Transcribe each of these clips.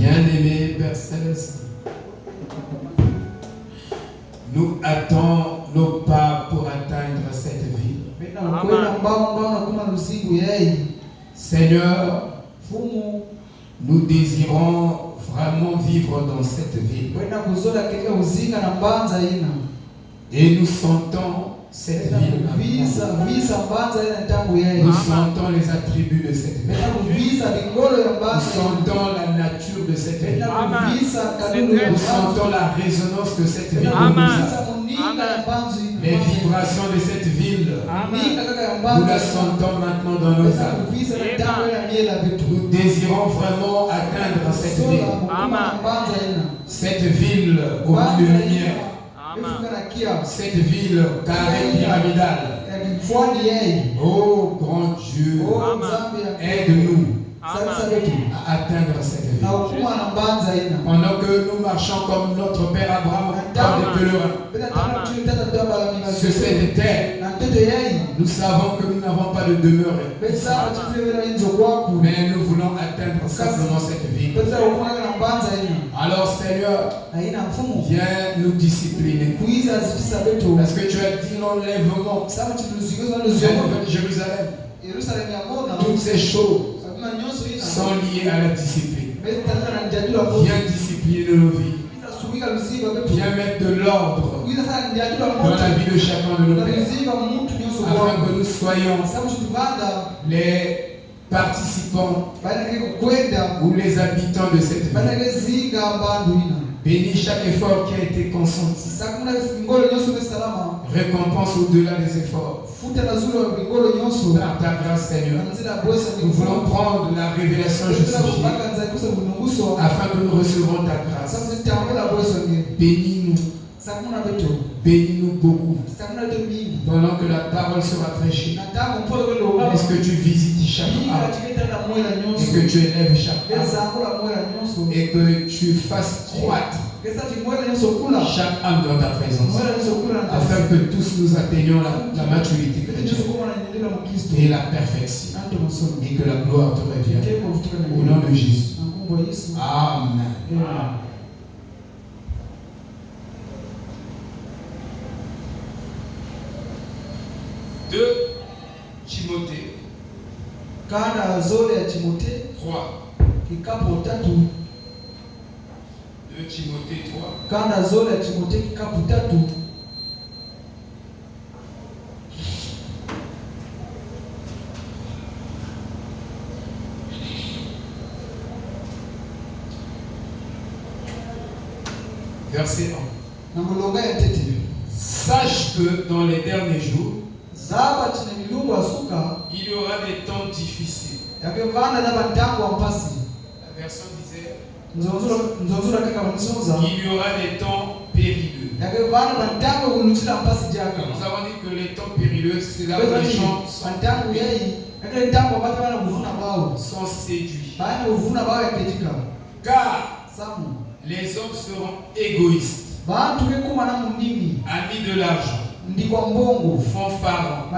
Bien-aimé Père Céleste, nous hâtons nos pas pour atteindre cette ville. Seigneur, nous désirons vraiment vivre dans cette ville. Et nous sentons cette ville. Nous sentons les attributs de cette ville. Nous sentons la nature de cette ville. Nous sentons la résonance de cette ville. Les vibrations de cette ville. Nous la sentons maintenant dans nos âmes. Nous désirons vraiment atteindre cette ville. Cette ville au bout de lumière. Cette ville carrée pyramidale. Oh grand Dieu, aide-nous à atteindre cette ville. Pendant que nous marchons comme notre Père Abraham, comme des pèlerins sur cette terre, nous savons que nous n'avons pas de demeure. Mais nous voulons atteindre simplement cette ville. Alors Seigneur, viens nous discipliner. Parce que tu as dit l'enlèvement de Jérusalem. Toutes ces choses sont liées à la discipline. Viens discipliner nos vies. Viens mettre de l'ordre dans la vie de chacun de nos pères, afin que nous soyons les participants ou les habitants de cette ville. Bénis chaque effort qui a été consenti. Récompense au-delà des efforts. Par ta grâce, Seigneur, nous voulons prendre la révélation justifiée afin que nous recevons ta grâce. Bénis-nous. Bénis-nous beaucoup. Pendant que la parole sera prêchée, est-ce que tu visites chaque âme et que tu élèves chaque âme et que tu fasses croître chaque âme dans ta présence, afin que tous nous atteignions la maturité chrétienne et la perfection, et que la gloire te revienne au nom de Jésus. Amen. 2 Timothée 3 2 Timothée 3 Verset 1. Sache que dans les derniers jours, il y aura des temps difficiles. La version disait il y aura des temps périlleux. Nous avons dit que les temps périlleux, c'est là où les gens sont séduits. Car les hommes seront égoïstes, amis de l'argent, fanfarons,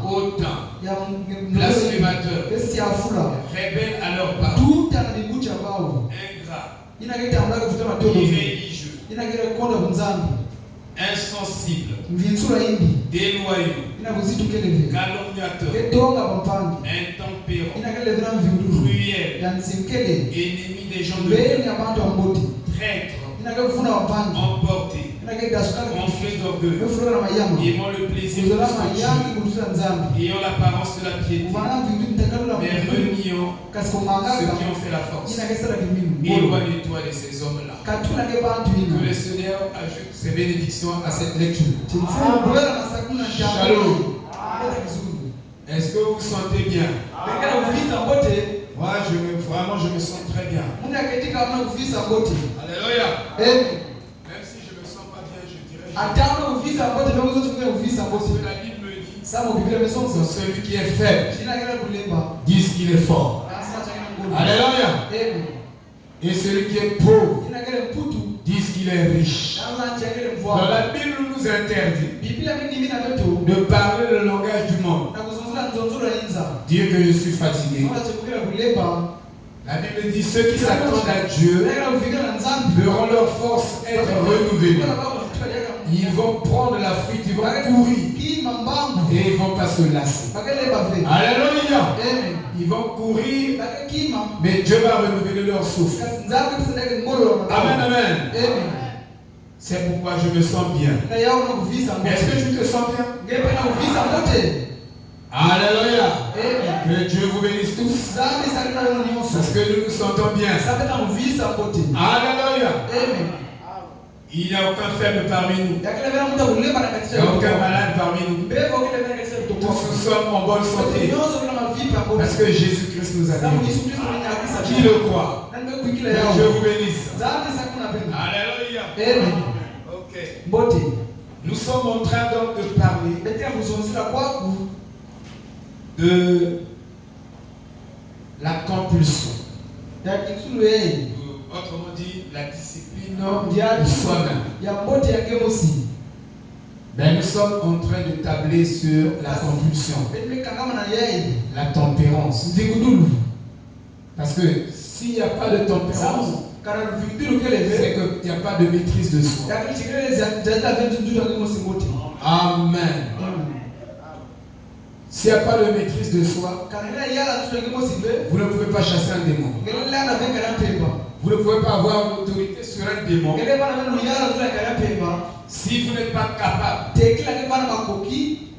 hautains, blasphémateurs, rebelles à leur part, ingrats, irréligieux, insensibles, déloyaux, calomniateurs, intempérants, cruels, ennemis des gens de Dieu, traîtres, emportés, gonflés d'orgueil, aimant le plaisir de ayant l'apparence de la piété, mais reniant ceux qui ont fait la force. Éloigne-toi de ces hommes-là. Que le Seigneur ajoute ses bénédictions à cette lecture. Shalom. Est-ce que vous vous sentez bien? Moi, je me sens très bien. Alléluia. Même si je ne me sens pas bien, je dirais. Parce que la Bible me dit celui qui est faible dit qu'il est fort. Alléluia. Et celui qui est pauvre dit qu'il est riche. Dans la Bible nous interdit de parler le langage du monde. Dire que je suis fatigué. La Bible dit ceux qui s'attendent à Dieu verront leur force être renouvelée. Ils vont prendre la fuite, ils vont courir et ils ne vont pas se lasser. Alléluia. Ils vont courir, mais Dieu va renouveler leur souffle. Amen, amen. C'est pourquoi je me sens bien. Est-ce que tu te sens bien? Alléluia. Que Dieu vous bénisse tous. Parce que nous nous sentons bien. Alléluia. Il n'y a aucun faible parmi nous. Il n'y a aucun malade parmi nous. Tous nous sommes en bonne santé. Parce que Jésus-Christ nous a bénis. Qui le croit? Que Dieu vous bénisse. Alléluia. Ok. Nous sommes en train donc de parler de la compulsion. Autrement dit, la discipline de soi-même. Ben, nous sommes en train de tabler sur la compulsion, la tempérance. Parce que s'il n'y a pas de tempérance, c'est qu'il n'y a pas de maîtrise de soi. Amen. S'il n'y a pas de maîtrise de soi, vous ne pouvez pas chasser un démon. Vous ne pouvez pas avoir une autorité sur un démon si vous n'êtes pas capable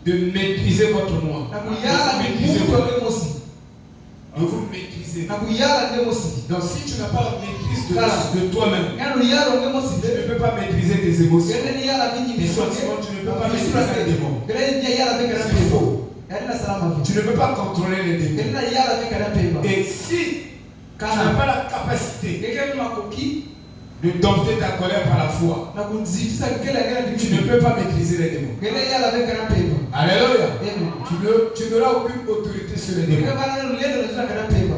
de maîtriser votre moi. De vous maîtriser. Donc si tu n'as pas la maîtrise de toi-même, tu ne peux pas maîtriser tes émotions. Tes sentiments, tu ne peux pas maîtriser un démon. C'est faux. Tu ne peux pas contrôler les démons. Et si tu n'as pas la capacité de dompter ta colère par la foi, tu ne peux pas maîtriser les démons. Alléluia. Tu n'auras aucune autorité sur les démons.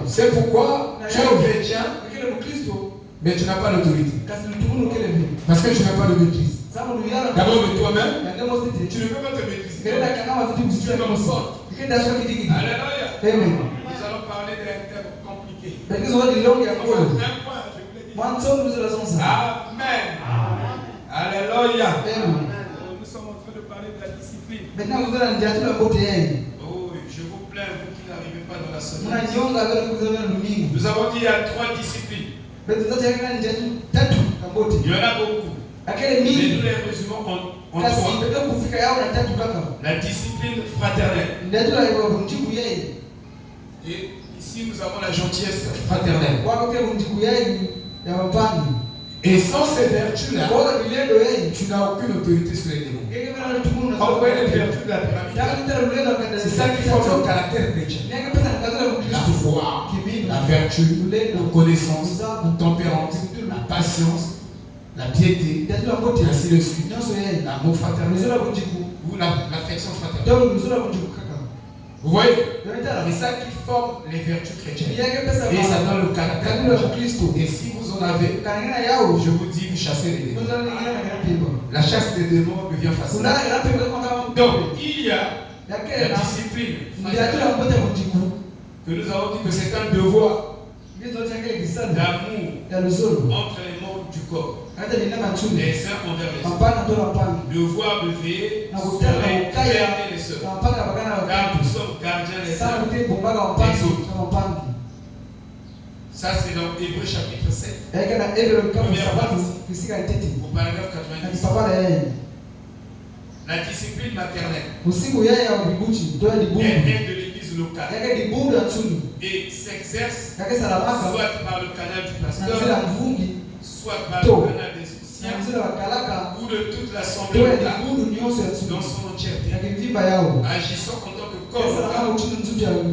C'est pourquoi tu es chrétien, mais tu n'as pas l'autorité. Parce que tu n'as pas de maîtrise. D'abord de toi-même, tu ne peux pas te maîtriser. Tu es comme ça. Alléluia. Nous allons parler d'un thème compliqué. Amen. Alléluia. Nous sommes en train de parler de la discipline. Oh, je vous plains, vous qui n'arrivez pas dans la semaine. Nous avons dit qu'il y a 3 disciplines. Il y en a beaucoup. Mais nous les résumons en 3. La discipline fraternelle. Et ici nous avons la gentillesse fraternelle. Et sans ces vertus-là, tu n'as aucune autorité sur les démons. Quand vous voyez les vertus de la pyramide, c'est ça qui forme le caractère chrétien. La foi, la vertu, la connaissance, la tempérance, la patience, la piété, ainsi de suite. L'amour fraternel ou l'affection fraternelle. Vous voyez? C'est ça qui forme les vertus chrétiennes. Et ça donne le caractère chrétien. Et si vous en avez, je vous dis, vous chassez les démons. La chasse des démons devient facile. Donc, il y a la discipline que nous avons dit que c'est un devoir d'amour entre les membres du corps. Les uns envers les autres. Devoir de veiller sur les frères et les sœurs. Car nous sommes gardiens les uns des autres. Ça c'est dans Hébreux chapitre 7. Première partie. Au paragraphe 90. La discipline maternelle. Elle vient de l'église locale. Et s'exerce soit par le canal du pasteur, soit par le canal des anciens, ou de toute l'assemblée locale dans son entièreté. Agissant en tant que corps local,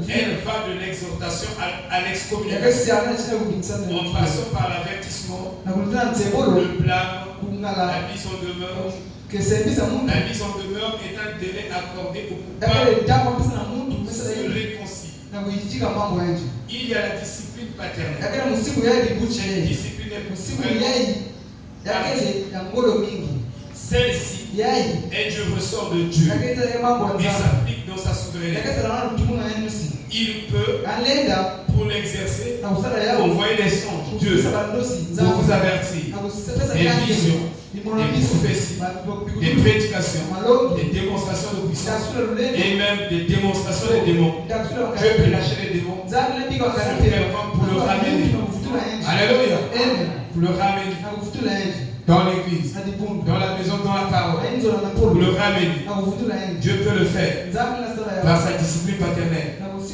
elle va de l'exhortation à l'excommunication, en passant par l'avertissement, le blâme, la mise en demeure. La mise en demeure est un délai accordé au coupable pour se réconcilier. Il y a la discipline paternelle. Cette discipline celle-ci est du ressort de Dieu et s'applique dans sa souveraineté. il peut, pour l'exercer, envoyer des songes, Dieu, pour vous avertir, des visions, des prophéties, des prédications, des démonstrations de puissance et même des démonstrations des démons. Dieu peut lâcher les démons sur quelqu'un pour le ramener. Alléluia. Pour le ramener dans l'église, dans la maison, dans la parole, pour le ramener. Dieu peut le faire par sa discipline paternelle.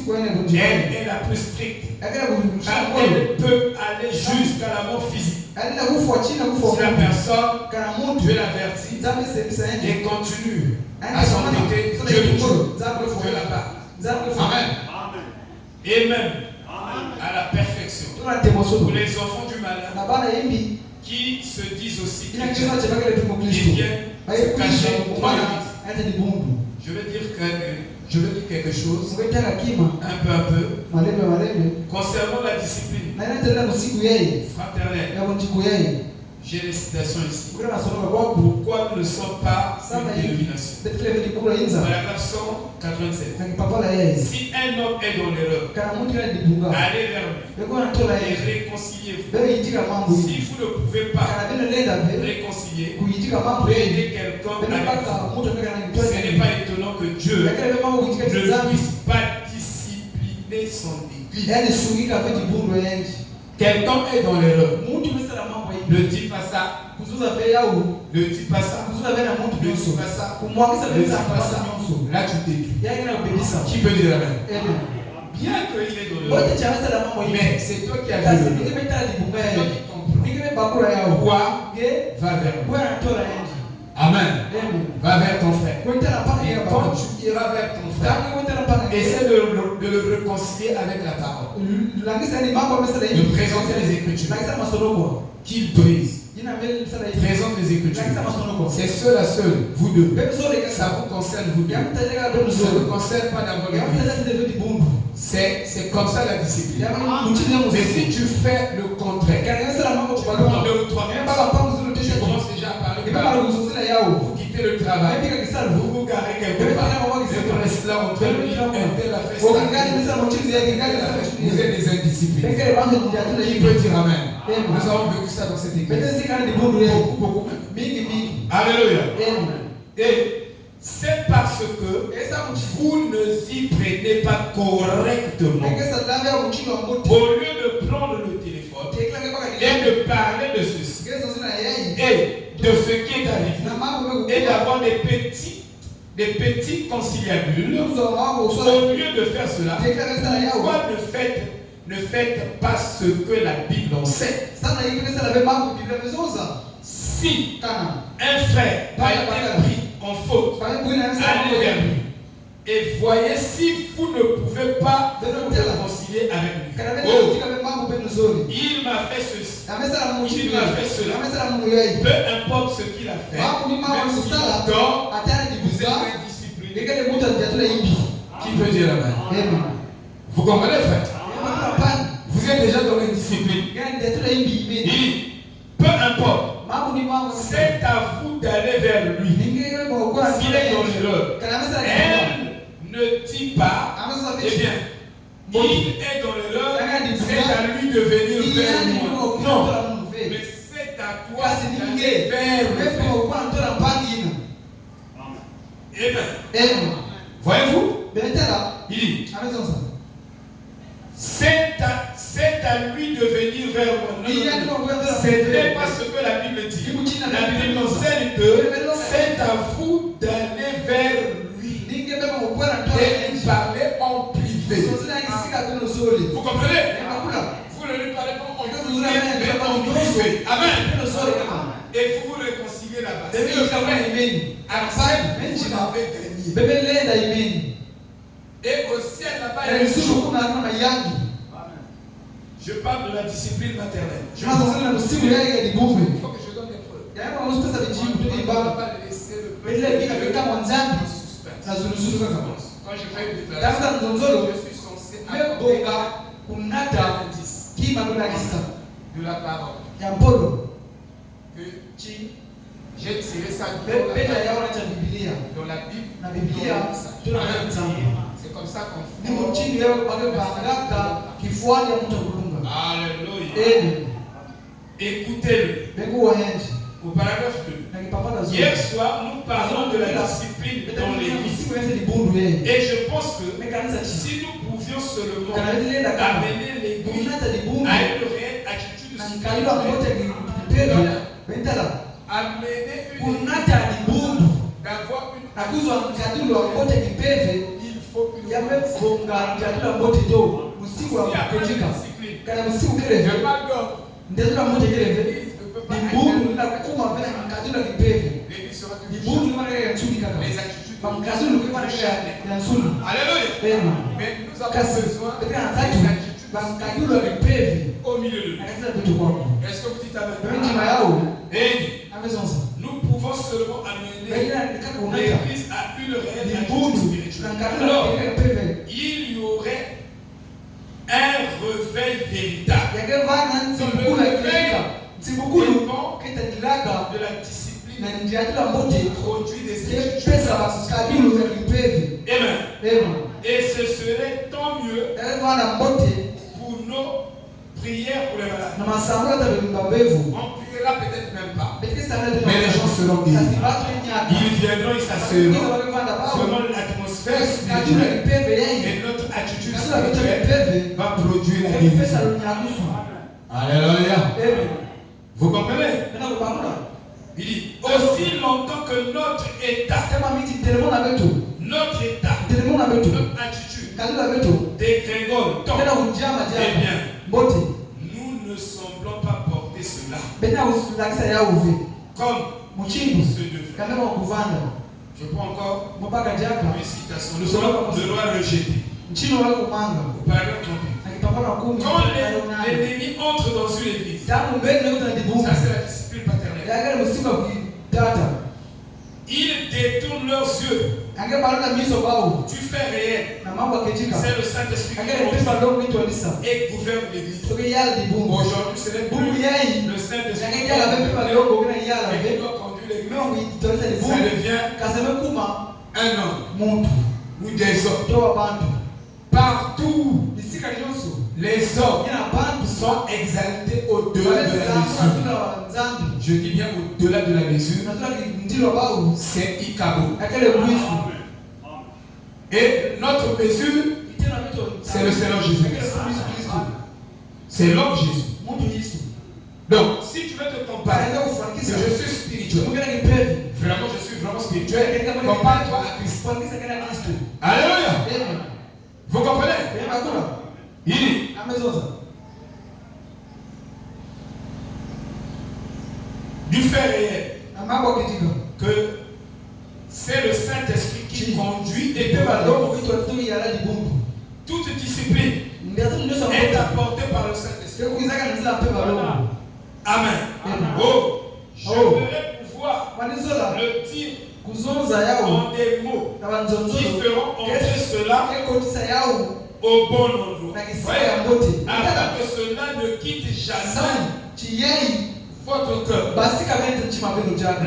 Elle est la plus stricte. Elle peut aller jusqu'à la mort physique. Si la personne, Dieu l'avertit et continue à s'entêter, Dieu le tue. Dieu la bat. Amen. Et même à la perfection. Pour les enfants du malin qui se disent aussi qu'ils viennent se cacher dans l'église. Je veux dire quelque chose, un peu, concernant la discipline fraternelle. J'ai des citations ici. Pourquoi nous ne sommes pas une dénomination? Paragraphe 187. Si un homme est dans l'erreur, allez vers lui et réconciliez-vous. Si vous ne pouvez pas réconcilier, aider quelqu'un avec vous. Ce n'est pas étonnant que Dieu ne puisse pas discipliner son église. Quelqu'un est dans l'erreur. Ne dis pas ça. Ne dis pas ça. Ne dis pas ça. Ne dis pas ça. Là tu t'écris. Qui peut dire la même? Bien qu'il est dans l'erreur. Mais c'est toi qui as vu l'erreur. C'est toi qui comprends. Pourquoi? Va vers lui. Amen. Va vers ton frère. Et quand tu iras vers ton frère, essaie de le réconcilier avec la parole. De présenter les Écritures. Qu'il brise. Présente les Écritures. C'est seul à seul, vous deux. Ça vous concerne, vous deux. Ça ne concerne pas d'abord l'Église. C'est comme ça la discipline. Mais si tu fais le contraire, tu vas demander aux trois personnes. Tu commences déjà à parler. Vous quittez le travail, vous vous garez quelque part. Vous restez là en train de dire un tel a fait ça. Vous êtes des indisciplinés. Qui peut dire Amen? Nous avons vécu ça dans cette église. Beaucoup. Alléluia. Et c'est parce que vous ne y prenez pas correctement. Au lieu de prendre le téléphone et de parler de ceci et de ce qui est arrivé et d'avoir des petits conciliabules, au lieu de faire cela, pourquoi ne faites pas ce que la Bible enseigne? Si un frère a été pris en faute, allez vers lui et voyez si vous ne pouvez pas vous réconcilier avec lui. Oh, il m'a fait ceci, il m'a fait cela. Peu importe ce qu'il a fait, même s'il a tort, vous êtes indiscipliné. Qui peut dire Amen? Vous comprenez, frère? Vous êtes déjà dans l'indiscipline. Peu importe. C'est à vous d'aller vers lui. S'il est dans l'erreur, elle ne dit pas, eh bien, il est dans l'erreur, c'est à lui de venir vers moi. Non, mais c'est à toi d'aller vers lui. Eh bien, voyez-vous? Il dit, c'est à lui de venir vers moi. Ce n'est pas ce que la Bible dit. La Bible enseigne que c'est à vous d'aller vers lui et lui parler en privé. Vous comprenez? Vous ne lui parlez pas en privé, mais en privé. Amen. Et vous vous réconciliez là-bas. Vous l'avez gagné. Et au ciel là-bas, il y a une chose. Je parle de la discipline maternelle. Il faut que je donne des preuves. On ne va pas laisser le peuple en suspense. Quand je fais une déclaration, je suis censé apporter un indice de la parole. Que j'ai tiré ça dans la Bible. C'est comme ça qu'on fait. Alléluia. Écoutez-le. Au paragraphe 2. Hier soir, nous parlons de la discipline dans l'église. Et je pense que si nous pouvions seulement amener l'église à une réelle attitude spirituelle, amener une d'avoir une il faut une Alléluia. Mais nous avons besoin au milieu de nous. Est-ce que vous dites amen? Nous pouvons seulement amener l'église à une réelle attitude spirituelle. Alors, il y aurait un réveil véritable. Le réveil de la discipline produit des études. Amen. Et ce serait tant mieux pour nos prières pour les malades. On ne priera peut-être même pas. Mais les gens seront guéris. Ils viendront, ils s'asseuront selon l'atmosphère spirituelle. Et notre attitude spirituelle va produire la guérison. Alléluia. Vous comprenez? Il dit, aussi longtemps que notre état, notre attitude dégringole, eh bien, nous ne semblons pas porter cela comme il se devrait. Je prends encore une citation. Le roi rejeté. Au paragraphe 38. Quand l'ennemi entre dans une église, ça c'est la discipline paternelle. Ils détournent leurs yeux du fait réel. C'est le Saint-Esprit qui et gouverne l'église. Aujourd'hui, ce n'est plus le Saint-Esprit qui doit conduire l'église. Ça devient un homme ou des hommes. Partout, les hommes sont exaltés au-delà de la mesure. Je dis bien au-delà de la mesure. C'est Ikabo. Et notre mesure, c'est le Seigneur Jésus-Christ. C'est l'homme Jésus. Donc, si tu veux te comparer, que je suis spirituel, vraiment je suis vraiment spirituel, compare-toi à Christ. Alléluia. Vous comprenez? Il dit, du fait réel que c'est le Saint-Esprit qui conduit et toute discipline est apportée par le Saint-Esprit. Amen. Oh, j'aimerais pouvoir le dire en des mots qui feront entrer cela au bon endroit. Afin que cela ne quitte jamais votre cœur.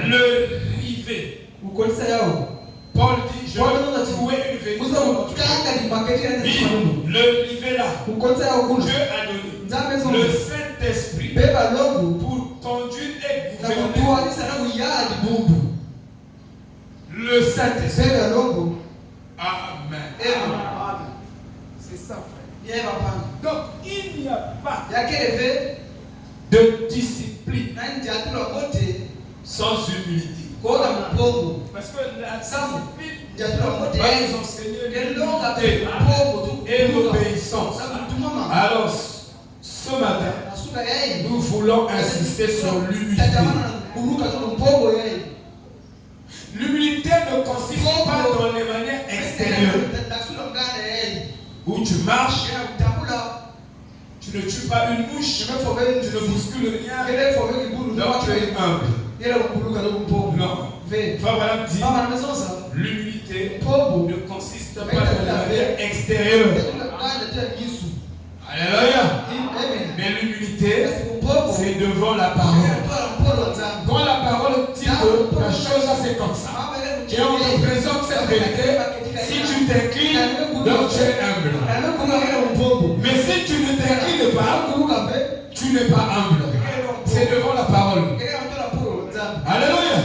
Le rivet. Paul dit, je vais trouver une vérité. Le rivet là, Dieu a donné le Saint-Esprit pour conduire et gouverner. Le Saint-Esprit. Amen. C'est ça, frère. Donc, il n'y a pas de discipline sans humilité. Parce que la discipline va nous enseigner l'humilité et l'obéissance. Alors, ce matin, nous voulons insister sur l'humilité. L'humilité ne consiste pas dans les manières extérieures où tu marches, tu ne tues pas une mouche, tu ne bouscules rien, donc tu es humble. Non. Voilà dit, l'humilité ne consiste pas dans les manières extérieures. Alléluia. Mais l'humilité, c'est devant la parole. Quand la parole dit que la chose c'est comme ça, et on te présente cette vérité, Si tu t'inclines, donc tu es humble. Mais si tu ne t'inclines pas, tu n'es pas humble. C'est devant la parole. Alléluia.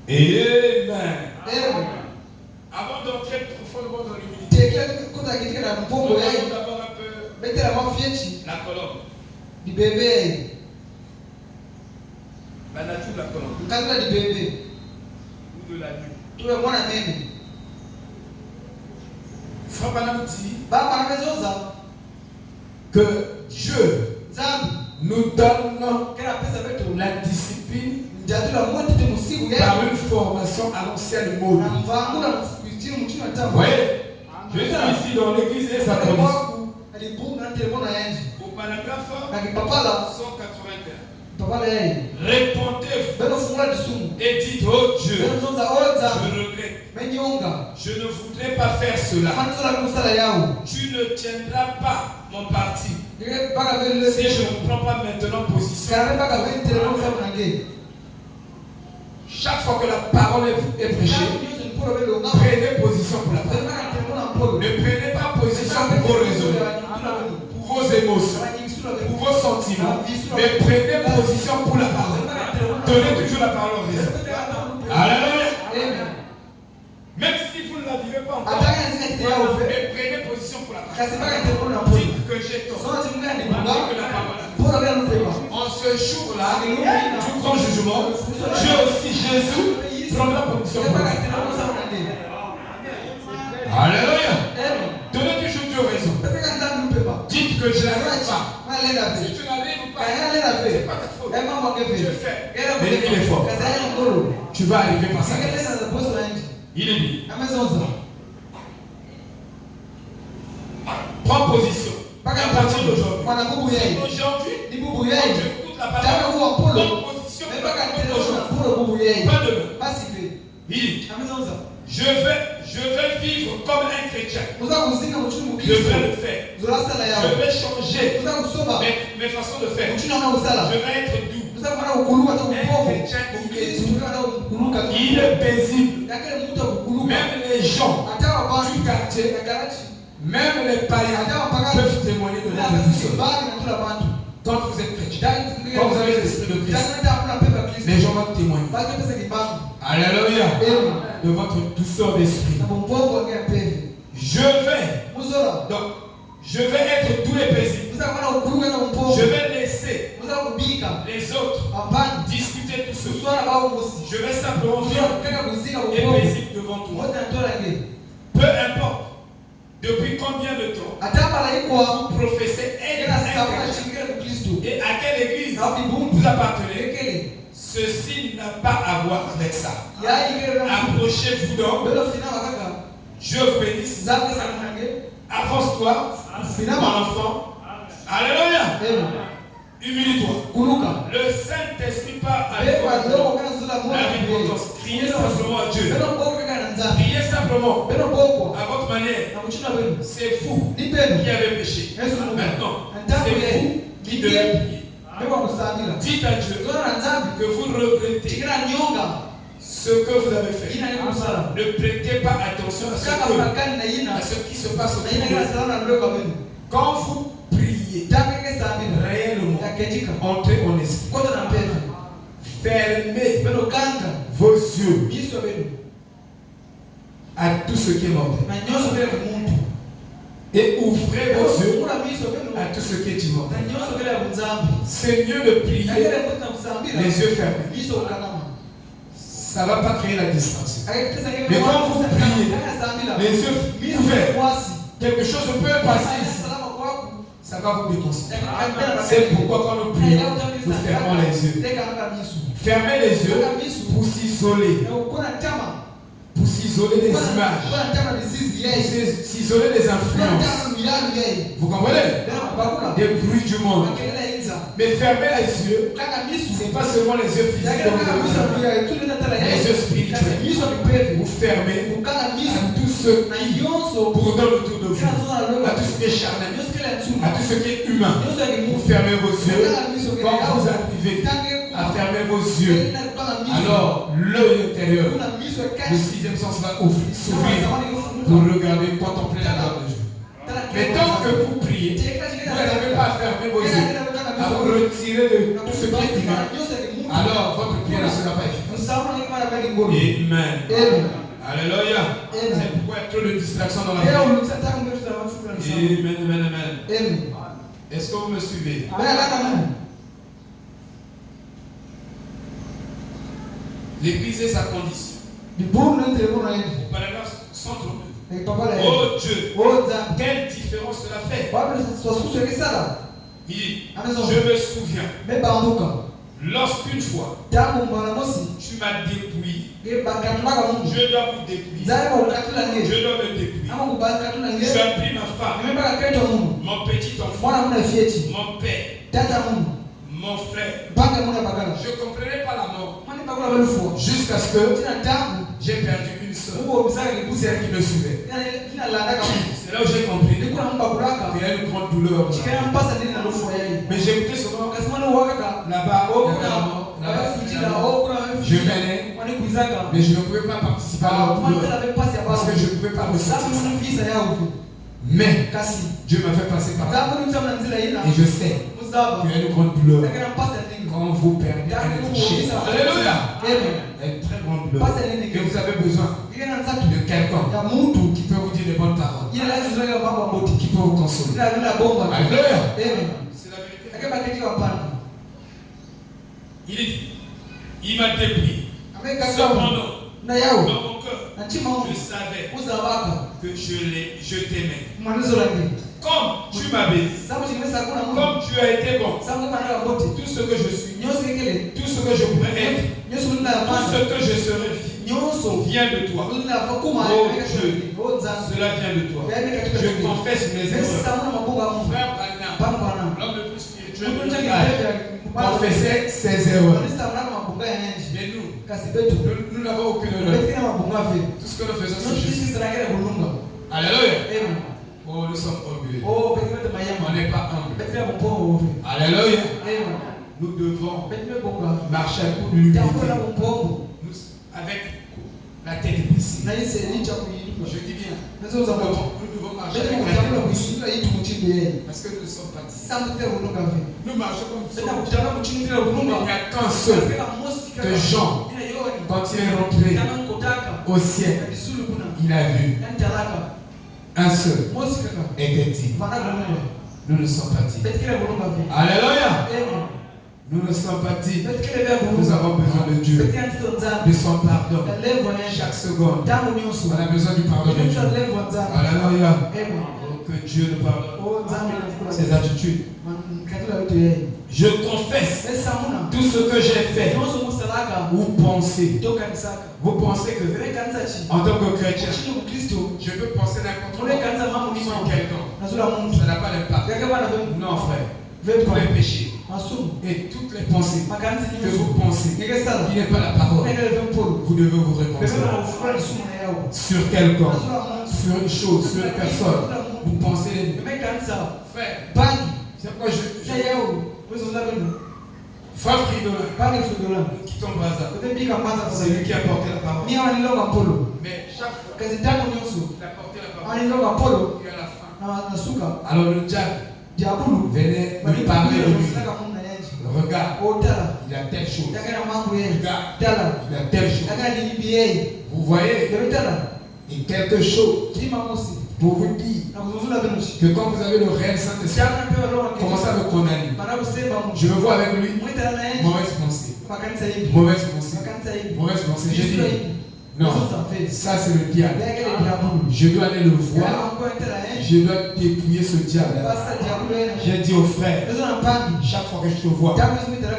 Amen. Avant d'entrer profondément dans l'humilité, on va d'abord un peu la colonne. La colonne. Ou de la nuit. Frère Branham dit que Dieu nous donne la discipline par une formation à l'ancienne mode. Vous voyez, je suis ici dans l'église et ça produit. Au paragraphe 181. Répondez-vous et dites, oh Dieu, je regrette. Je ne voudrais pas faire cela. Tu ne tiendras pas mon parti si je ne prends pas maintenant position. Chaque fois que la parole est prêchée, prenez position pour la parole. Ne prenez pas position pour vos raisonnements, pour vos émotions, pour vos sentiments, mais prenez position pour la parole. Donnez toujours la parole au raison. Alléluia. Même si vous ne la vivez pas encore, mais prenez position pour la parole. Dites que j'ai tort. Que la parole. En ce jour-là, du grand jugement, Dieu aussi, Jésus, prendra position pour la parole. Alléluia. Donnez toujours Dieu raison. Dites que je n'arrive pas. Si tu n'arrives pas, c'est pas ta faute. Je fais. Mais il est fort. Tu vas arriver par sa grâce. Il est dit. Prends position. À partir d'aujourd'hui. Aujourd'hui, quand tu écoutes la parole, prends position. Pas demain. Il dit. Je vais vivre comme un chrétien. Je vais le faire. Je vais changer mes façons de faire. Je vais être doux. Un chrétien il est paisible. Même les gens du quartier, même les païens peuvent témoigner de notre position. Quand vous êtes chrétien, quand vous avez l'esprit de Christ, les gens vont témoigner. Alléluia. De votre douceur d'esprit. Je vais être doux et paisible. Je vais laisser les autres discuter tout seul. Je vais simplement vivre et paisible devant toi. Peu importe depuis combien de temps vous professez être un chrétien et à quelle église vous appartenez. Ceci n'a pas à voir avec ça. Approchez-vous donc. Dieu vous bénisse. Avance-toi, mon enfant. Alléluia. Humilie-toi. Le Saint-Esprit part avec toi. La repentance. Criez simplement à Dieu. Priez simplement à votre manière. C'est vous qui avez péché. Maintenant, c'est vous qui devez prier. Dites à Dieu que vous regrettez ce que vous avez fait. Ne prêtez pas attention à ce qui se passe autour de vous. Quand vous priez, réellement, entrez en esprit. Fermez vos yeux à tout ce qui est mortel. Et ouvrez vos yeux à tout ce qui est immortel. C'est mieux de prier les yeux fermés. Ça ne va pas créer la distance. Mais quand vous priez les yeux ouverts, quelque chose peut passer ici. Ça va vous déconcentrer. C'est pourquoi quand nous prions, nous fermons les yeux. Fermez les yeux pour s'isoler. Pour s'isoler des images, pour s'isoler des influences. Vous comprenez? Des bruits du monde. Mais fermez les yeux, ce n'est pas seulement les yeux physiques, les yeux spirituels. Vous fermez à tout ce qui bourdonne autour de vous, à tout ce qui est charnel, à tout ce qui est humain. Vous fermez vos yeux quand vous arrivez à fermer vos yeux. Alors, l'œil intérieur, le sixième sens va s'ouvrir pour regarder, contempler la gloire de Dieu. Mais tant que vous priez, vous n'arrivez pas à fermer vos yeux, à vous retirer de tout ce qui est humain. Alors, votre prière ne sera pas efficace. Amen. Alléluia. C'est pourquoi il y a trop de distractions dans la vie. Amen, amen, amen. Est-ce que vous me suivez? L'église est sa condition. Au paragraphe 132. Oh Dieu, quelle différence cela fait? Il dit, je me souviens, lorsqu'une fois, tu m'as dépouillé, je dois vous dépouiller, je dois me dépouiller. Tu as pris ma femme, mon petit enfant, mon père, mon frère. Je ne comprenais pas la mort jusqu'à ce que j'ai perdu une soeur. C'est elle qui me suivait. C'est là où j'ai compris qu'il y a une grande douleur. Mais j'écoutais souvent là-bas, je venais, mais je ne pouvais pas participer à la douleur parce que je ne pouvais pas ressentir ça. Mais Dieu m'a fait passer par là. Et je sais qu'il y a une grande douleur quand vous perdez un être cher. Alléluia. Il y a une très grande douleur. Et vous avez besoin de quelqu'un qui peut vous dire des bonnes paroles, qui peut vous consoler. Alléluia. C'est la vérité. Il dit, il m'a dépouillé. Cependant, dans mon cœur, je savais que je t'aimais. Comme tu m'as béni, comme tu as été bon, tout ce que je suis, tout ce que je pourrais être, tout ce que je serai vient de toi. Oh Dieu, cela vient de toi. Je confesse mes erreurs. Frère Branham, l'homme le plus spirituel de notre âge, confessait ses erreurs. Mais nous n'avons aucune erreur. Tout ce que nous faisons, c'est juste. Alléluia. Oh, nous sommes orgueilleux. On n'est pas humble. Alléluia. Nous devons marcher avec l'humilité, avec la tête baissée. Je dis bien, nous devons marcher avec la tête baissée. Parce que nous sommes partis. Nous marchons comme ça. Il n'y a qu'un seul que Jean, quand il est rentré au ciel, il a vu un seul était dit. Nous ne sommes pas dit. Alléluia. Nous ne sommes pas dit. Nous avons besoin de Dieu, de son pardon. Chaque seconde, on a besoin du pardon de Dieu. Alléluia. Que Dieu nous pardonne ses attitudes. Je confesse tout ce que j'ai fait ou pensé. Vous pensez que en tant que chrétien, je peux penser n'importe quoi sur quelqu'un. Ça n'a pas d'impact. Non, frère. Tous les péchés et toutes les pensées que vous pensez qui n'est pas la parole, vous devez vous réconcilier sur quelqu'un, sur une chose, sur une personne. Vous pensez les frère, c'est pourquoi Frère Fridolin, nous quittons Brazza. C'est lui qui a porté la parole. Mais chaque fois qu'il a porté la parole, il y a la fin. Alors le diable venait me parler de lui. Regarde, il a telle chose. Regarde, il a telle chose. Vous voyez, et quelque chose pour vous dire que quand vous avez le réel Saint-Esprit, commencez à me condamner. Je me vois avec lui, mauvaise pensée. Mauvaise pensée. Mauvaise pensée. J'ai dit, non, ça c'est le diable. Je dois aller le voir. Je dois dépouiller ce diable. J'ai dit au frère, chaque fois que je te vois,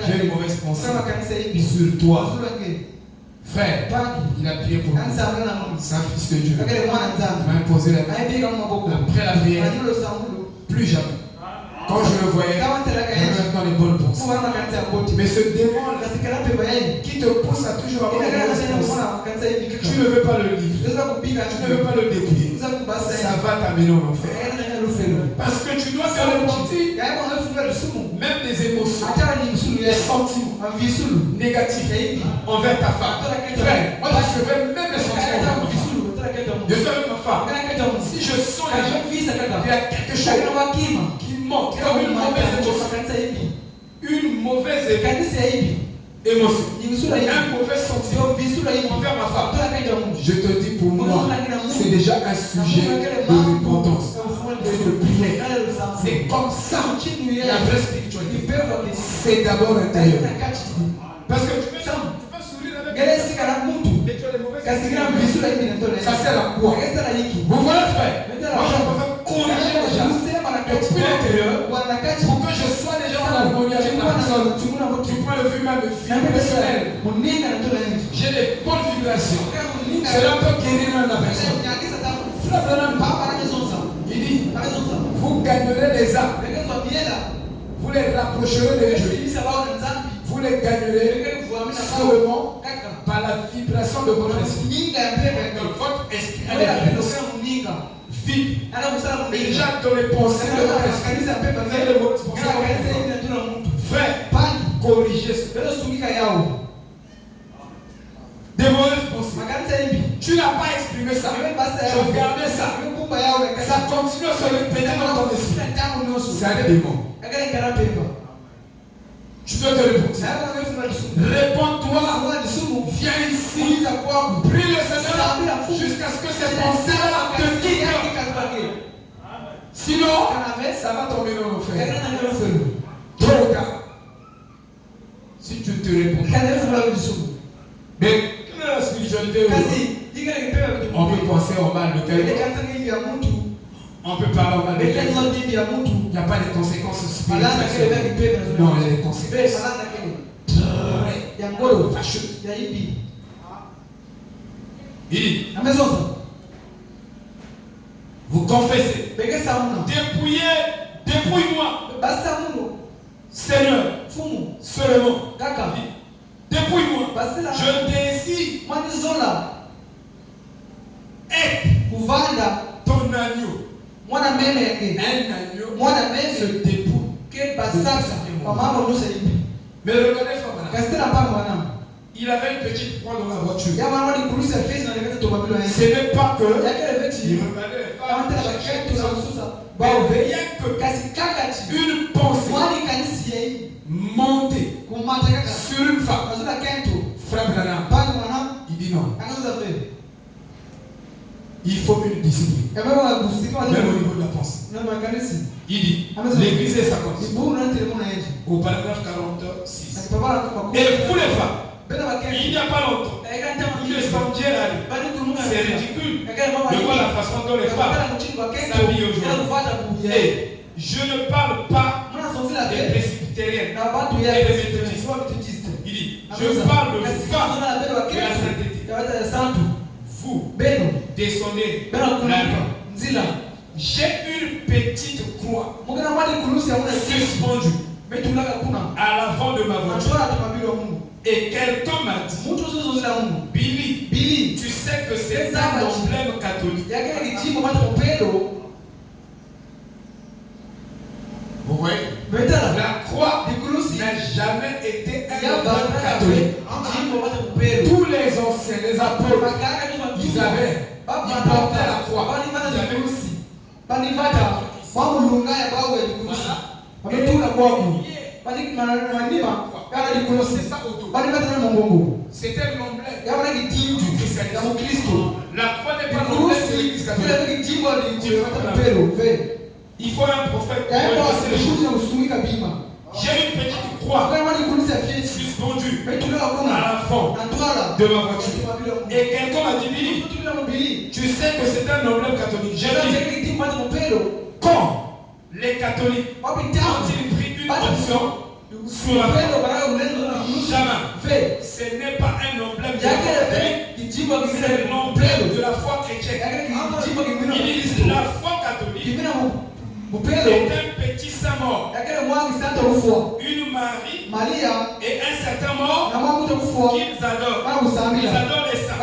j'ai une mauvaise pensée sur toi. Frère, il a prié pour nous. C'est un fils de Dieu. Il m'a imposé la main. Après la prière, plus jamais. Quand je le voyais, j'avais maintenant les bonnes pensées. Mais ce démon qui te pousse à toujours avoir les bonnes pensées, tu ne veux pas le livrer. Tu ne veux pas le dépouiller. Ça va t'amener en enfer. Parce que tu dois faire le parti. Même des émotions, les sentiments négatifs envers ta femme. Frère, moi je serais même les sentiments. Je suis avec ma femme. Si je sens qu'il y a quelque chose qui manque, comme une mauvaise émotion, un mauvais sentiment envers ma femme, je te dis pour moi, c'est déjà un sujet de repentance, de prière. C'est comme ça la vraie spiritualité. C'est d'abord intérieur. Parce que tu peux sourire avec ça sert à quoi? Vous voyez, frère? Moi je préfère corriger déjà depuis l'intérieur pour que je sois déjà en harmonie avec la personne. Du point de vue même vibrationnel, j'ai des bonnes vibrations. Cela peut guérir la personne. Il dit, vous gagnerez les âmes. Vous les rapprocherez de Dieu. Vous les gagnerez seulement par la vibration de votre esprit. Donc votre esprit a des vibrations. Vibre. Et déjà dans les pensées de votre esprit, vous avez les mauvaises pensées. Frère, corrigez ce. Des mauvaises pensées. Tu n'as pas exprimé ça. Tu as gardé ça. Ça continue à se répéter dans ton esprit. C'est un démon. Tu dois te répondre. Réponds-toi. Viens ici. Prie le Seigneur jusqu'à ce que ces pensées-là te quittent. Sinon, ça va tomber dans l'enfer. Trop tard. Si tu te réponds. Mais quelle est la spiritualité aujourd'hui? On peut penser au mal de quelqu'un. On peut parler au mal de quelqu'un. Il n'y a pas de conséquences spirituelles. Non, il y a des conséquences très fâcheuses. Il dit, vous confessez. Dépouille-moi. Seigneur, seulement. Dépouille-moi. Je désire être ton agneau. Un agneau se dépouille. Mais regardez Fabana. Il avait une petite croix dans la voiture. Ce n'est pas que il regardait les femmes. Rien que une pensée montée sur une femme. Frère Branham, il dit non. Il faut une discipline. Même au niveau de la pensée. Il dit, l'église est sa cause. Au paragraphe 46. Et pour les femmes, il n'y a pas longtemps, il est sorti là. C'est ridicule de voir la façon dont les femmes s'habillent aujourd'hui. Et je ne parle pas des presbytériennes et des méthodistes. Il dit, je parle de femmes de la sainteté. Vous descendez la nuit. J'ai une petite croix suspendue à l'avant de ma voiture. Et quelqu'un m'a dit, Billy, tu sais que c'est un emblème catholique. Vous voyez? La croix n'a jamais été un emblème catholique. Tous les anciens, les apôtres, ils portaient la croix. C'était l'emblème du christianisme. La croix n'est pas l'emblème de l'église catholique. Il faut un prophète pour passer les choses. J'ai une petite croix suspendue à l'avant de ma voiture. Et quelqu'un m'a dit, Billy, tu sais que c'est un emblème catholique. J'ai dit, quand les catholiques ont-ils pris une option sur la croix? Jamais. Ce n'est pas un emblème de la foi catholique, c'est l'emblème de la foi chrétienne. La foi catholique est un petit saint mort, une Marie et un certain mort qu'ils adorent. Ils adorent les saints.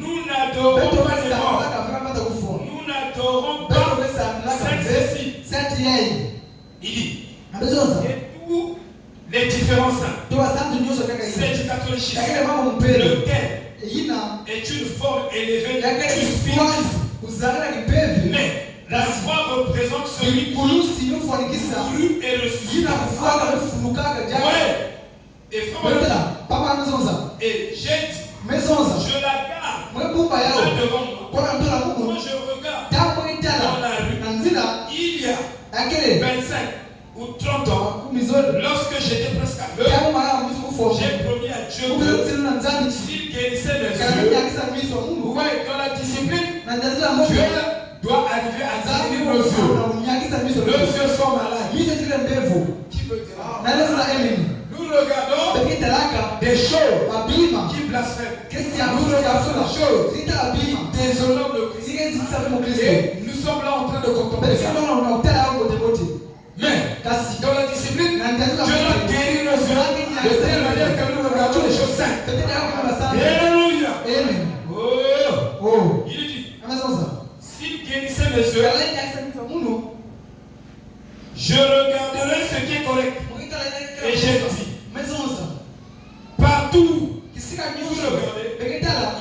Nous n'adorons pas les morts. Nous n'adorons pas Sainte Cécile. Il dit, et tous différents saints. C'est du catholicisme. Lequel est une forme élevée du spiritisme. Mais la foi représente celui qui mourut et ressuscité. Et et j'ai dit, je la garde devant moi. Quand je regarde dans la rue, il y a 25 ou 30 ans, lorsque j'étais presque aveugle, j'ai promis à Dieu que s'il guérissait mes yeux, dans la discipline, Dieu doit arriver à guérir nos yeux. Nos yeux sont malades. Qui peut dire? Nous regardons des choses qui blasphèment. Nous regardons des choses qui déshonorent le Christ. Et nous sommes là en train de contempler ça. Mais dans la discipline, Dieu a guéri nos yeux de telle manière que nous regardons les choses saintes. Alléluia. Oh. Il dit, s'il guérissait mes yeux, je regarderai ce qui est correct. Et j'ai dit, partout où vous regardez,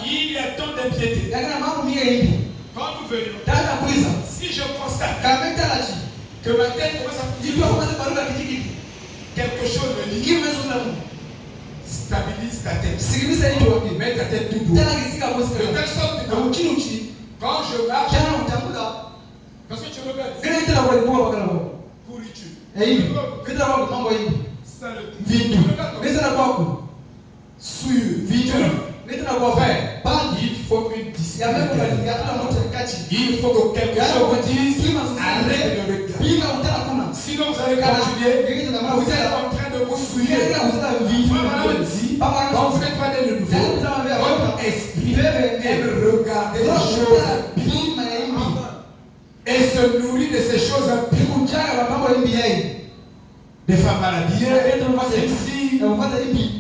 il y a tant d'impiété. Quand nous venons, si je constate que ma tête commence à quelque chose me dit, stabilise ta tête. Mets ta tête tout droit. De telle sorte que quand je marche, parce que tu regardes, pourriture. Ça le dit. Il faut une discipline. Il faut que quelqu'un vous dise arrête de regarder. Sinon vous allez continuer. Vous êtes en train de vous souiller. Quand vous n'êtes pas né de nouveau, votre esprit aime regarder les choses et se nourrit de ces choses des femmes maladies, sexy,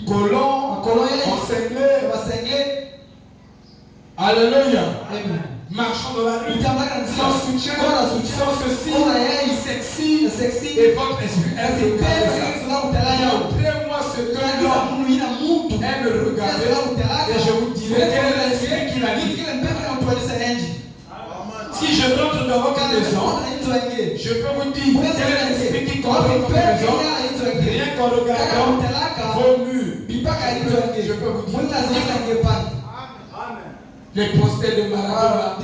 colons, enseigner. Alléluia. Marchant dans la rue, sans soutien, sans ceci, sexy, et votre esprit aime regarder. Montrez-moi ce que l'homme aime regarder, et je vous dirai quel est l'esprit qui l'a dit. Si je rentre dans votre maison, je peux vous dire quel est l'esprit qui contrôle votre maison. Rien qu'en regardant vos murs, je peux vous dire les posters de Maradona.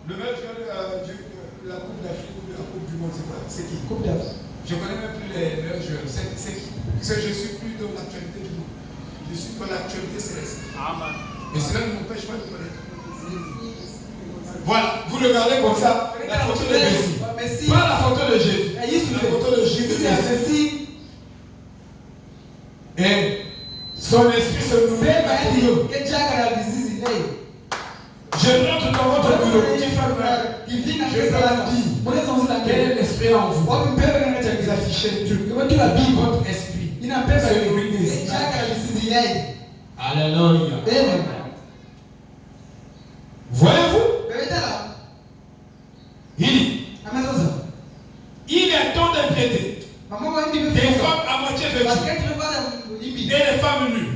Le même joueur de la Coupe d'Afrique ou de la Coupe du Monde, c'est qui? Coupe d'Afrique. Je ne connais même plus les meilleurs joueurs. C'est qui? Parce que je ne suis plus dans l'actualité du monde. Je suis dans l'actualité céleste. Et cela ne m'empêche pas de connaître. Voilà, vous regardez comme ça la photo de Jésus. Pas la photo de Jésus. La photo de Jésus. Et son esprit se nourrit de la photo. Je rentre dans votre bureau. Je vous dis, quel est l'esprit en vous? Vous affichez le truc. Votre esprit se nourrit des images. Alléluia. Voyez-vous? Il y a tant d'impiété. Des femmes à moitié vêtues et des femmes nues,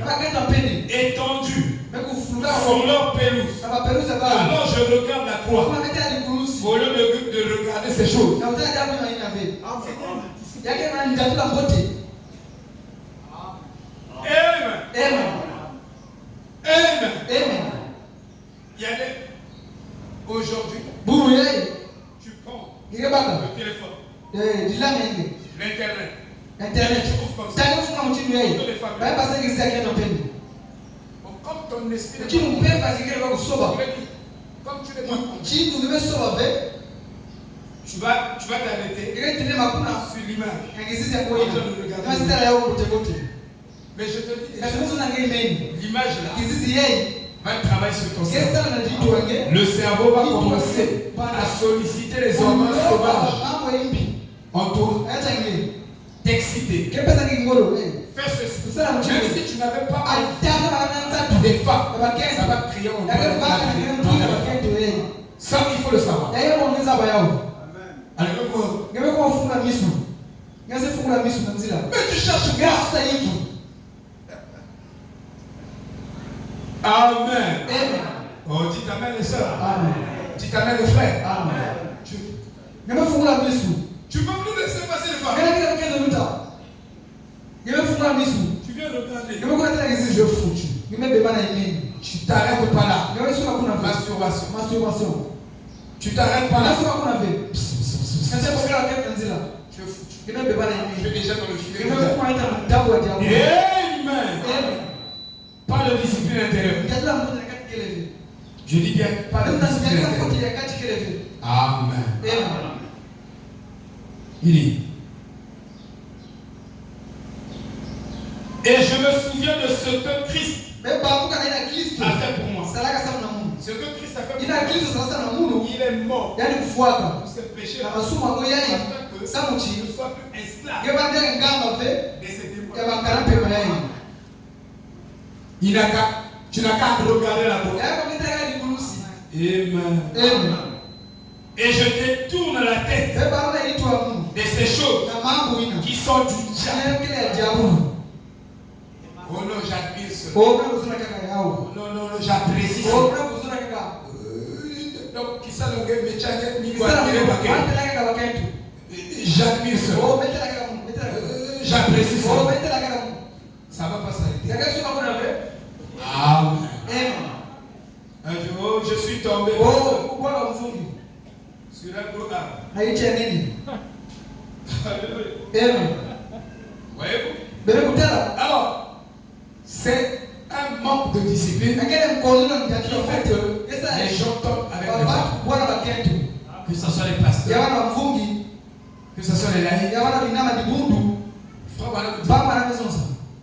étendues sur leur pelouse. Alors je regarde la croix au lieu de regarder ces choses. Amen. Il y a des... Aujourd'hui, tu prends le téléphone, l'internet, tu ouvres comme ça. Comme ton esprit comme tu n'es pas tu vas t'arrêter sur l'image. Mais je te dis, l'image là va travailler sur ton cerveau. Le cerveau va commencer à solliciter les hormones sauvages autour, t'exciter. Fais ceci. Même si tu n'avais pas des femmes, ça va crier en toi. Ça, il faut le savoir. Alors, Mais tu cherches quoi? Amen. Oh, dites amen les soeurs. Amen. Dites amen les frères. Amen. Tu peux plus laisser passer les femmes. Tu viens regarder. Je foutu. Tu t'arrêtes pas là. Masturbation. Tu t'arrêtes pas là. Tu es foutu. Tu es déjà dans le filet. Amen. Pas de discipline intérieure. Je dis bien, pas de discipline intérieure. Amen. Il dit. Et je me souviens de ce que Christ a fait pour moi. Ce que Christ a fait pour moi. Il est mort pour ses péchés. Afin que je ne sois plus esclave de ces démons. Tu n'as qu'à regarder la porte. Amen. Et je détourne la tête de ces choses qui sont du diable. Oh non, j'admire cela. Oh non, j'apprécie cela. Donc, qui ça le gars, mais j'admire cela. J'apprécie cela. Ça va pas s'arrêter. Amen. Un jour, je suis tombé sur un gros arbre. Voyez-vous? Alors, c'est un manque de discipline qui fait que les gens tombent avec les femmes. Que ce soit les pasteurs, que ce soit les laïcs.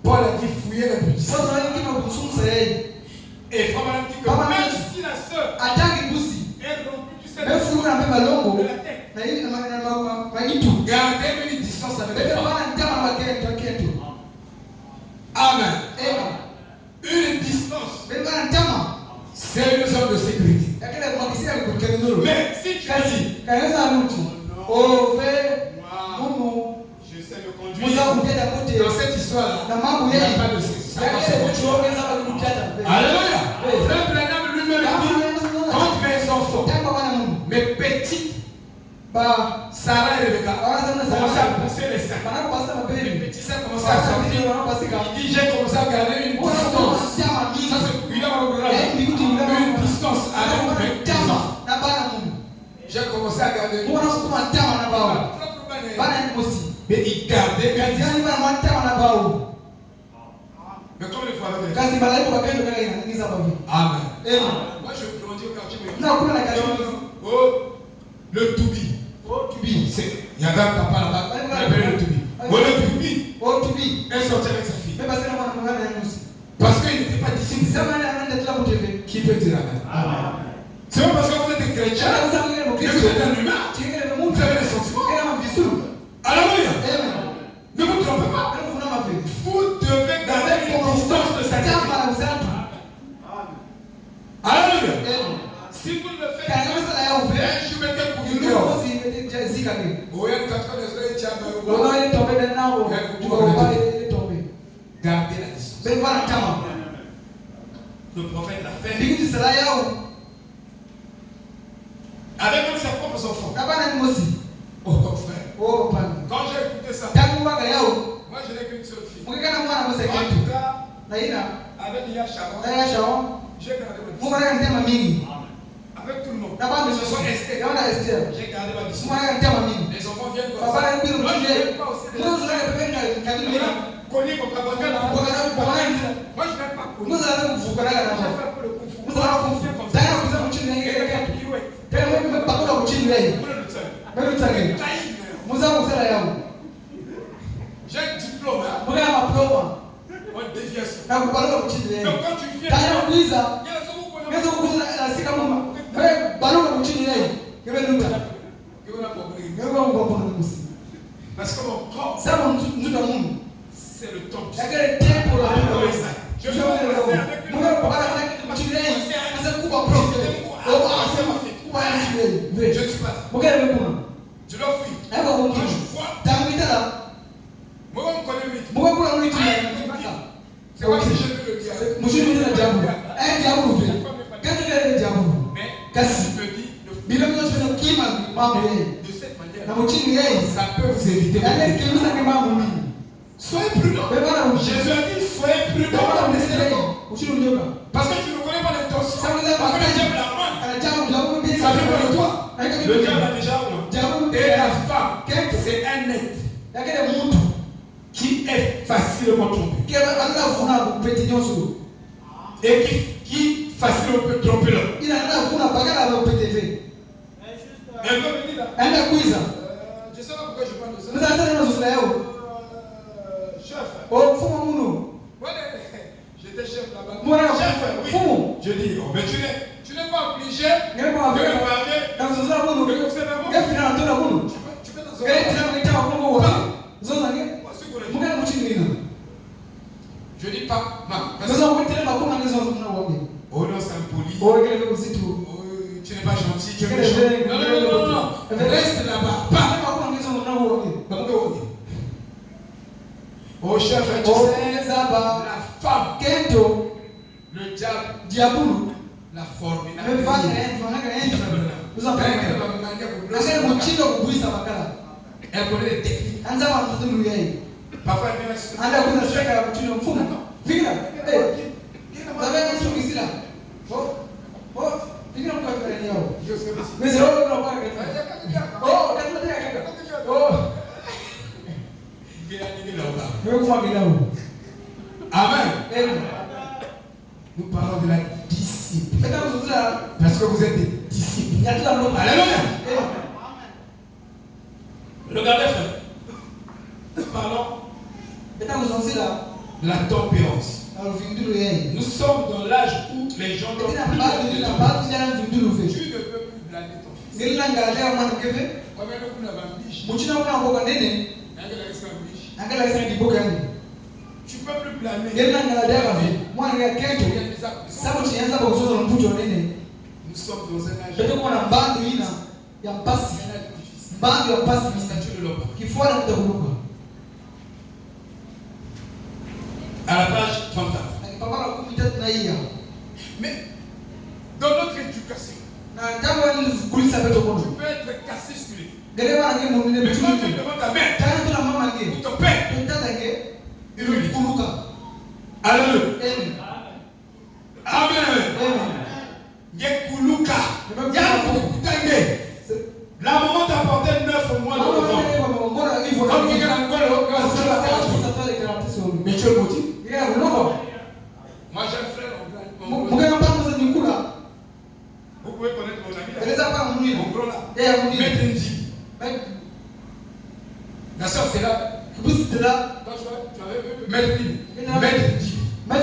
Paul a dit fouiller la boutique. Et Frère Madame dit que même si la sœur est rompue du sein de la tête, gardez une distance avec les femmes. Amen. Une distance. C'est une zone de sécurité. Mais si tu dis, oh, moi, je sais me conduire. Dans cette histoire-là, il n'y a pas de sexe. Alléluia. Frère Branham lui-même dit, contre mes enfants, mes petites, Sarah et Rebecca commençaient à pousser les seins. Les petits seins commençaient à sortir. Il dit, j'ai commencé à garder une distance. Ça c'est une distance avec mes enfants. J'ai commencé à garder une distance. Mais il gardait une distance. Mais comme les fois avec les Amen. Moi je grandis au quartier. Oh, le Toubi. Il y avait un papa là-bas, il appelait le Toubi. Oh, le Toubi est sorti avec sa fille. Parce qu'il n'était pas discipliné. Qui peut dire Amen? C'est pas parce que vous êtes chrétien que vous êtes un humain. Vous avez des sentiments. Alléluia. Ne vous trompez pas. Vous devez garder une distance de sacrifice. Alléluia. Si vous ne le faites pas, je vais te courir dehors. Gardez la distance. Le prophète l'a fait avec même ses propres enfants. Oh frère, quand j'ai écouté ça, moi je n'ai qu'une seule fille. En tout cas, avec Lia Sharon, j'ai gardé ma distance. Avec tout le monde. Ce soit Esther. J'ai gardé ma distance. Les enfants viennent comme ça. Moi je n'aime pas aussi les enfants. Connu comme Kabaka. Moi je n'aime pas connu. J'ai fait un peu le conflit comme ça. J'ai un diplôme. On dévie ça. Donc quand tu viens, il y a parce que mon corps, c'est le temps. Je vais je ne suis pas là. Je dois fuir. Quand je vois, C'est comme si je veux le diable. Mais quand tu me dis, de cette manière, ça peut vous éviter. Soyez prudents. Jésus a dit, soyez prudents. Parce que tu ne connais pas l'intention. Parce que le diable a main. Ça fait pas de toi. Le diable a déjà main. Et la femme, c'est un être qui est facilement trompé. Et qui facilement peut tromper l'homme. Un peu venu là. Je sais pas pourquoi je parle de ça. Chef. J'étais chef là-bas. Chef, oui. Je dis, oh, mais tu n'es pas obligé de me parler. Tu peux je dis pas. Oh non, c'est impoli. Tu n'es pas gentil. Tu es méchant. Non. Reste là-bas. Oh chef, tu sais, la femme, le diable, la forme, elle connaît les techniques. Parfois, elle Amen. Nous parlons de la discipline. Parce que vous êtes des disciples. Alléluia. Regardez, frère. Nous parlons de la tempérance. Nous sommes dans l'âge où les gens ne peuvent plus blâmer ton fils. Tu peux plus blâmer. Nous sommes dans un âge à la page 34. Mais dans notre éducation, tu peux être cassé-sculé. Mais quand tu demandes ta mère ou ton père, alléluia. Amen. Yekuluka. La maman t'a porté 9 mois de vent. Mais tu es maudit. Moi j'ai un frère en Vous pouvez connaître mon ami là. Mon gros là. Maître Ndi. La soeur c'est là. Toi tu avais vu Maître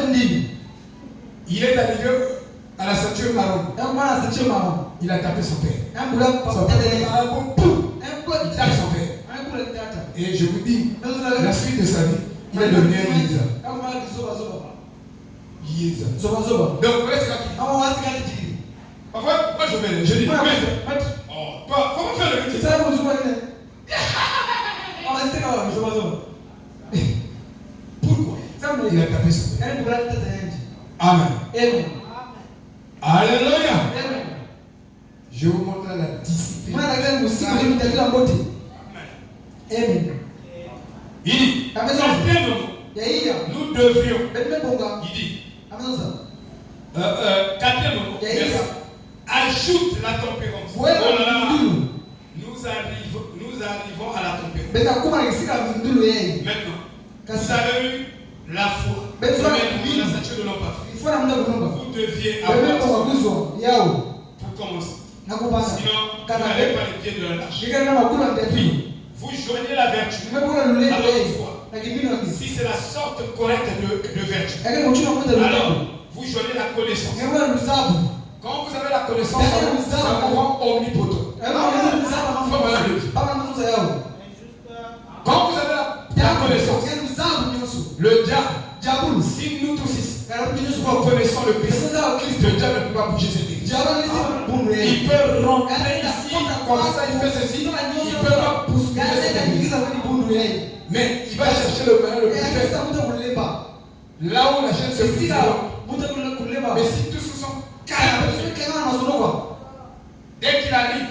Ndi. Il est arrivé à la ceinture marron. Il a tapé son père. Son père. Il tape son père. Et je vous dis, la suite de sa vie, il est devenu un Yéza. Donc, vous laissez la vie. Parfois, moi je vais, je dis, maître, toi, faut faire le métier. Pourquoi? Il a tapé son père. Amen. Alléluia. Je vous montre la discipline. Il dit, nous devrions, il dit, quatrième moment, ajoute la tempérance. Oh là là, nous arrivons à la tempérance. Maintenant, vous avez eu la foi, vous avez eu la stature de l'homme parfait. Vous deviez avoir pour commencer. Sinon, vous n'avez pas les pieds de la lâche. Puis, vous joignez la vertu à votre foi. Si c'est la sorte correcte de vertu, alors vous joignez la connaissance. Quand vous avez la connaissance, ça vous rend omnipotent. Quand vous avez la connaissance, le diable, si nous tous ici, nous connaissons le Christ, le diable ne peut pas bouger cette église. Il peut rentrer ici, comme ça il fait ceci, il ne peut pas bouger cette église. Mais il va chercher le moyen le plus faible. Là où la chaîne se brise. Mais si tous se sont calmes, dès qu'il arrive,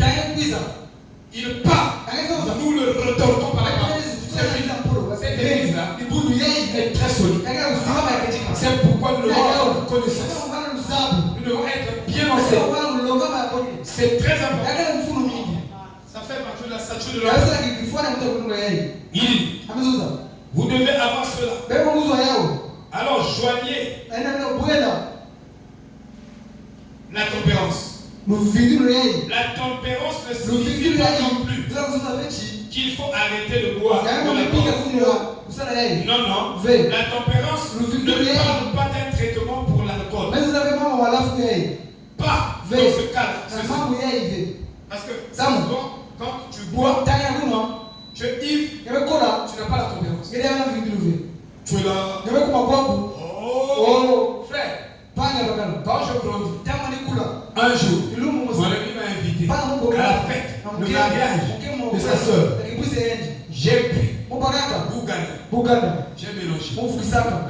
il part. Nous le retortons par la main. Cette église-là est très solide. C'est pourquoi nous devons avoir connaissance. Nous devons être bien enseignés. C'est très important. Ça fait partie de la stature de l'homme. Il dit, vous devez avoir cela. Alors joignez la tempérance. La tempérance ne signifie pas non plus qu'il faut arrêter de boire. Non, non. La tempérance ne parle pas d'un traitement pour l'alcool. Pas dans ce cas-là. Parce que souvent, quand tu bois, tu es ivre, tu n'as pas la tempérance. Tu es là. Oh, frère. Quand je grandis, un jour, mon ami m'a invité à la fête, le mariage de sa soeur. J'ai pris Bouganda. J'ai mélangé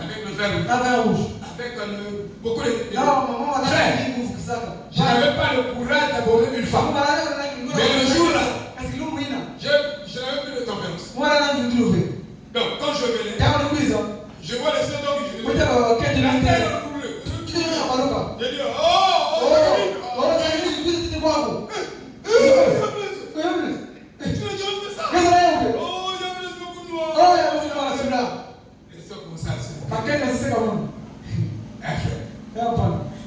avec le verre rouge. Avec beaucoup de frère. Je n'avais pas le courage d'aborder une femme. Mais le jour-là, je n'avais plus de tempérance. Donc, quand je venais, je vois les soeurs d'homme, la terre roule. Je dis,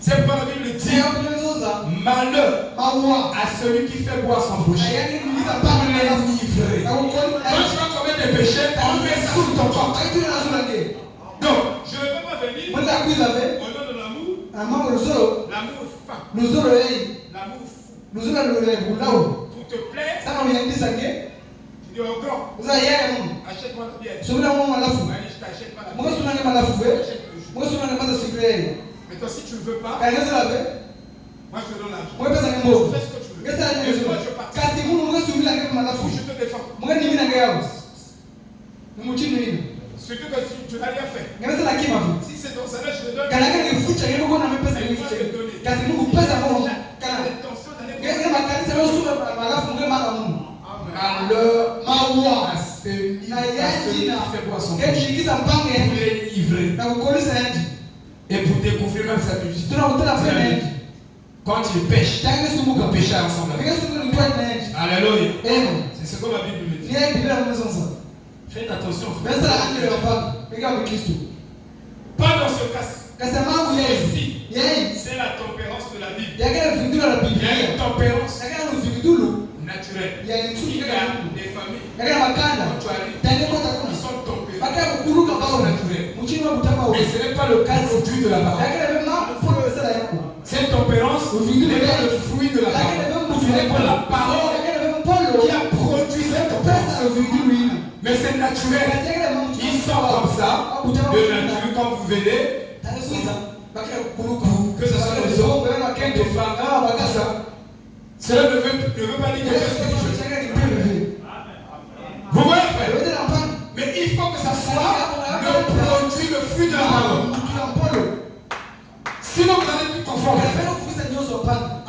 c'est pourquoi la Bible dit malheur à celui qui fait boire son boucher. Quand tu vas commettre des péchés, on met ça sous ton corps. Donc, je ne vais pas venir au nom de l'amour. L'amour fin. L'amour pour te plaire. Tu dis au grand, achète-moi la bière. Je t'achète pas la bière. Mais toi, si tu ne veux pas, moi je te donne l'argent. Fais ce que tu veux. Et moi je participe. Ou je te défends. Ce que tu n'as rien fait. Si c'est ton salaire, je te donne. Alors, à celui qui fait boire son péché, pour les livrer. Et pour découvrir même sa publicité. Quand il pêche, il pêche ensemble. Alléluia. C'est ce que la Bible me dit. Faites attention, frère. Pas dans ce cas. Ici, c'est la tempérance de la Bible. Il y a une tempérance naturelle. Il y a des familles. Quand tu arrives, ils sont tempérés. Mais ce n'est pas le cas aujourd'hui de la parole. Cette tempérance n'est pas le fruit de la parole. Ce n'est pas la parole qui a produit cette tempérance. Mais c'est naturel. Ils sont comme ça, de nature, quand vous venez, que ce soit les hommes, les femmes, tout ça. Cela ne veut pas dire que c'est spirituel. Vous voyez, frère? Mais il faut que ça soit le produit, le fruit de la parole. Sinon, vous allez être conforme.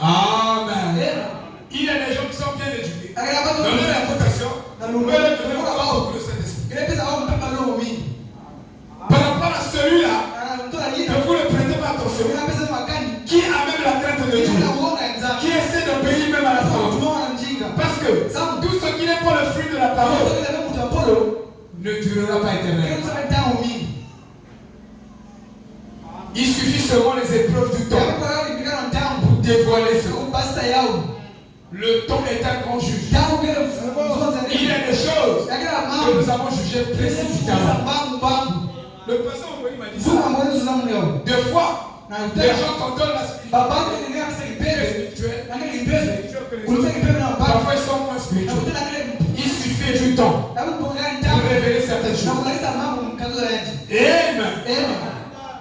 Amen. Il y a des gens qui sont bien éduqués. Dans leur réputation, vous ne devez pas avoir beaucoup de Saint-Esprit. Par rapport à celui-là, ne vous ne prêtez pas attention. Qui a même la crainte de Dieu, qui essaie d'obéir même à la parole. Parce que tout ce qui n'est pas le fruit de la parole ne durera pas éternellement. Il suffit seulement les épreuves du temps pour dévoiler ce Le temps est un grand juge. Il y a des choses que nous avons jugées précipitamment. Le pasteur m'a dit ça. Deux fois, les gens condamnent la spirituelle. Parfois ils sont moins spirituels. Il suffit du temps pour révéler certaines choses. Amen.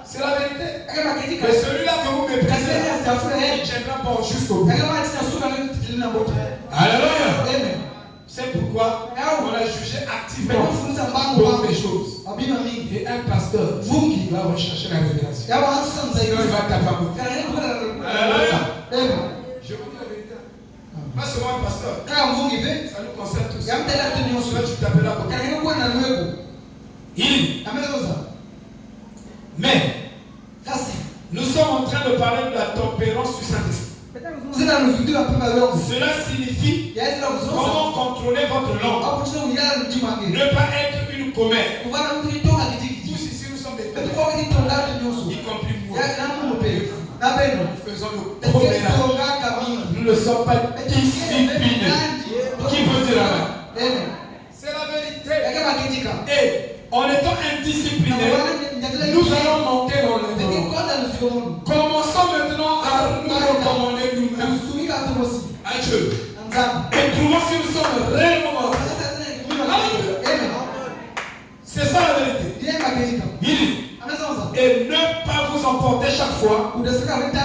C'est la vérité. Mais celui-là que vous méprisez, il ne tiendra pas jusqu'au bout. Alléluia. C'est pourquoi on a jugé activement d'autres choses. Et un pasteur qui va rechercher la révélation. Sinon il va taper. Je vous dis la vérité. Pas seulement un pasteur. Ça nous concerne tous. Toi tu t'appelles à côté. Mais nous sommes en train de parler de la tempérance du Saint-Esprit. Cela signifie comment contrôler votre langue. Ne pas être une commère. Tous ici nous sommes des commères. Y compris moi. Nous faisons le commérage. Nous ne sommes pas disciplinés. Qui peut dire la vérité? C'est la vérité. Et en étant indisciplinés, nous allons manquer dans le monde. Commençons maintenant à nous recommander nous-mêmes à Dieu. Et trouvons si nous sommes réellement. C'est ça la vérité. Et ne pas vous emporter chaque fois